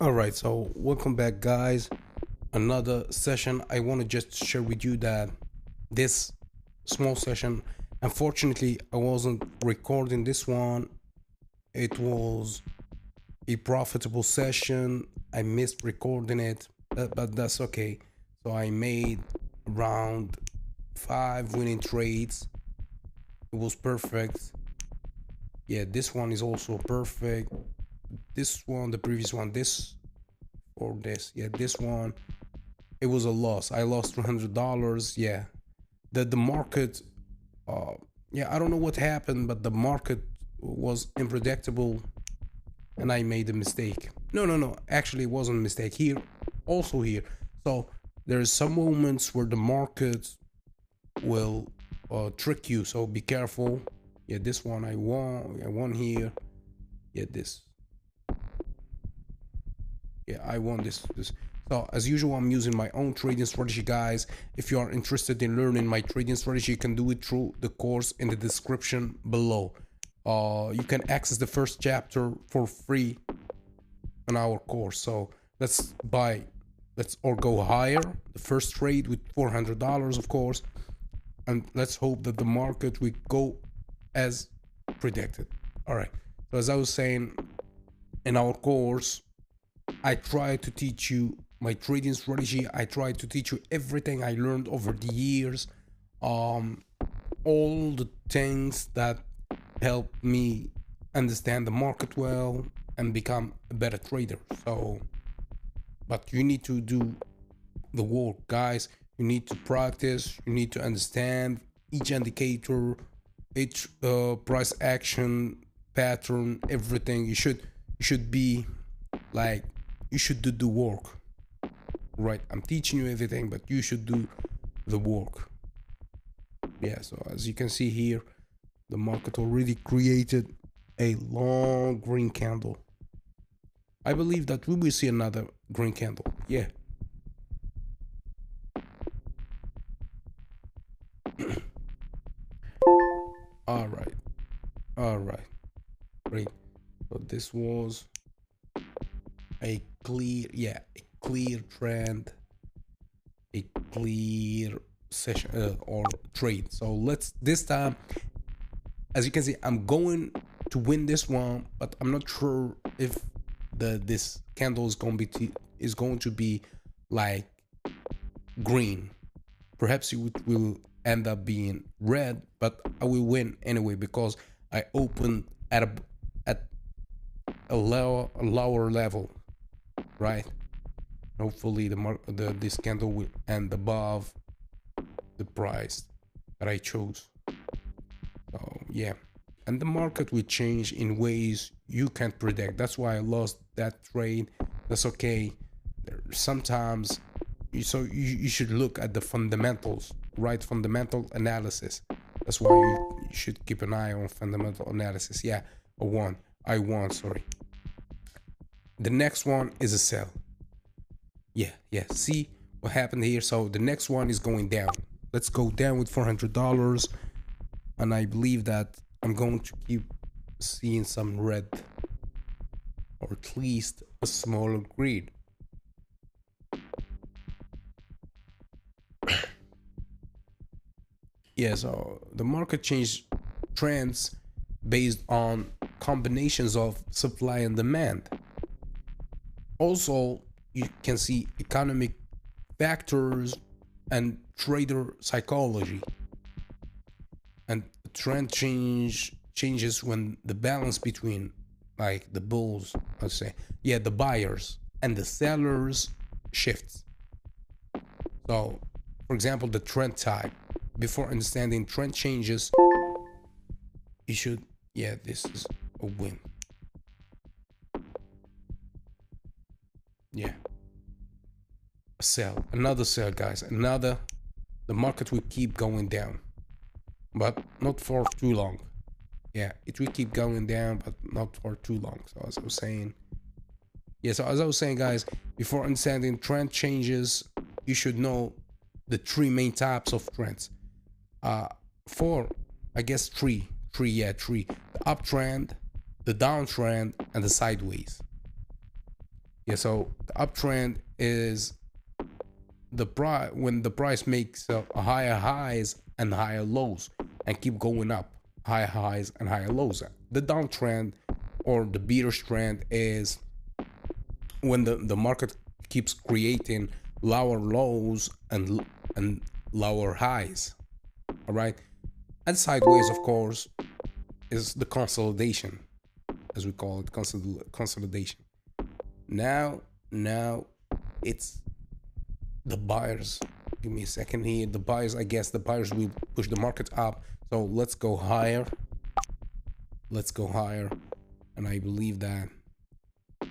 All right, so welcome back, guys. Another session. I want to just share with you that this small session, unfortunately, I wasn't recording this one. It was a profitable session. I missed recording it, but that's okay. So I made around 5 winning trades. It was perfect. Yeah, this one is also perfect. This one, the previous one, this or this. Yeah, this one, it was a loss. I lost $200. Yeah, the market. Uh, yeah, I don't know what happened, but the market was unpredictable, and I made a mistake. No. Actually, it wasn't a mistake here. Also here. So there's some moments where the market will trick you. So be careful. Yeah, this one I won. I won here. Yeah, this. Yeah, I won this. So as usual, I'm using my own trading strategy, guys. If you are interested in learning my trading strategy, you can do it through the course in the description below. You can access the first chapter for free on our course. So let's or go higher. The first trade with $400, of course, and let's hope that the market will go as predicted. All right. So as I was saying, in our course, I try to teach you my trading strategy. I try to teach you everything I learned over the years, all the things that help me understand the market well and become a better trader. So, but you need to do the work, guys. You need to practice. You need to understand each indicator, each price action pattern, everything. You should be like, you should do the work, right? I'm teaching you everything, but you should do the work. Yeah, so as you can see here, the market already created a long green candle. I believe that we will see another green candle. Yeah. All right, great. So this was a clear trend, a clear session or trade. So let's this time, as you can see, I'm going to win this one, but I'm not sure if this candle is going to be like green. Perhaps it will end up being red, but I will win anyway because I opened at a lower level, right? Hopefully this candle will end above the price that I chose. So yeah, and the market will change in ways you can't predict. That's why I lost that trade. That's okay. Sometimes you should look at the fundamentals, right? Fundamental analysis. That's why you should keep an eye on fundamental analysis. Yeah, I won, sorry. The next one is a sell. Yeah. See what happened here? So the next one is going down. Let's go down with $400, and I believe that I'm going to keep seeing some red, or at least a smaller green. Yeah, so the market changed trends based on combinations of supply and demand. Also, you can see economic factors and trader psychology. And trend changes when the balance between, like, the bulls, let's say, yeah, the buyers and the sellers shifts. So, for example, the trend type. Before understanding trend changes, you should, yeah, this is a win. Yeah, a sell, another sell, guys, the market will keep going down, but not for too long. Yeah, it will keep going down, but not for too long. So as I was saying, guys, before understanding trend changes, you should know the three main types of trends. Four, I guess three. The uptrend, the downtrend, and the sideways. Yeah, so the uptrend is the price when the price makes higher highs and higher lows and keep going up, higher highs and higher lows. The downtrend or the bearish trend is when the market keeps creating lower lows and lower highs. All right, and sideways, of course, is the consolidation, as we call it, consolidation. Now it's the buyers. Give me a second here. The buyers, I guess the buyers will push the market up. So let's go higher. Let's go higher. And I believe that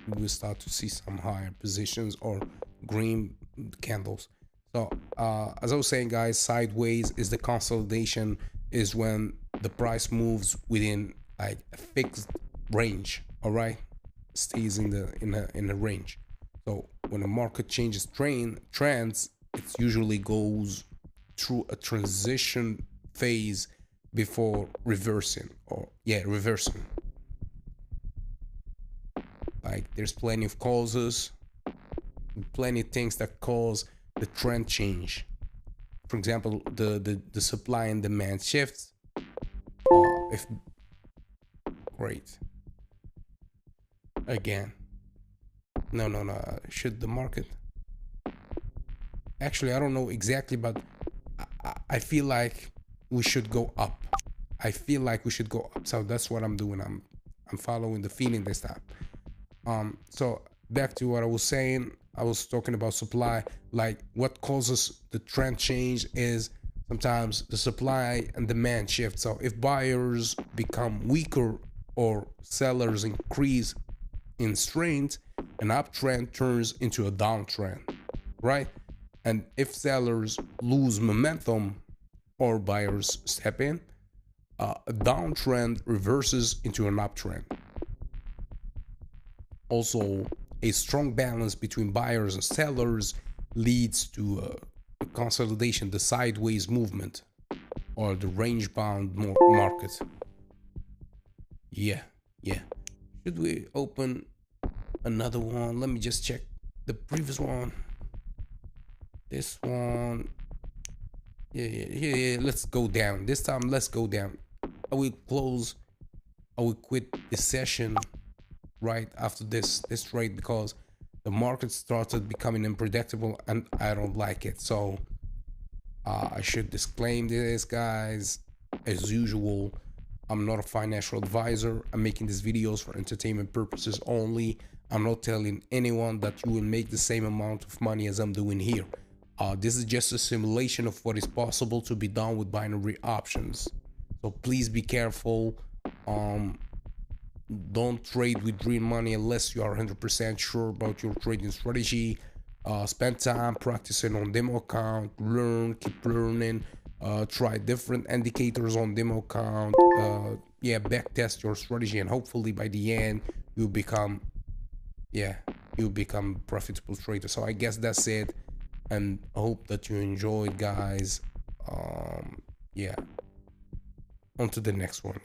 we'll start to see some higher positions or green candles. So as I was saying, guys, sideways is the consolidation, is when the price moves within like a fixed range. All right, stays in the range. So when the market changes trends, it usually goes through a transition phase before reversing, or reversing. Like there's plenty of causes, plenty of things that cause the trend change. For example, the supply and demand shifts. If great again. No. Should the market? Actually, I don't know exactly, but I feel like we should go up. I feel like we should go up. So that's what I'm doing. I'm following the feeling this time. So back to what I was saying. I was talking about supply. Like what causes the trend change is sometimes the supply and demand shift. So if buyers become weaker or sellers increase in strength, an uptrend turns into a downtrend, right? And if sellers lose momentum or buyers step in, a downtrend reverses into an uptrend. Also, a strong balance between buyers and sellers leads to a consolidation, the sideways movement, or the range-bound market. Yeah. Should we open another one? Let me just check the previous one. This one. Yeah. Let's go down. This time, let's go down. I will quit this session right after this trade because the market started becoming unpredictable and I don't like it. So I should disclaim this, guys. As usual, I'm not a financial advisor. I'm making these videos for entertainment purposes only. I'm not telling anyone that you will make the same amount of money as I'm doing here. This is just a simulation of what is possible to be done with binary options. So please be careful. Don't trade with green money unless you are 100% sure about your trading strategy. Spend time practicing on demo account. Keep learning. Try different indicators on demo account. Back test your strategy, and hopefully by the end you become a profitable trader. So I guess that's it, and I hope that you enjoyed, guys. On to the next one.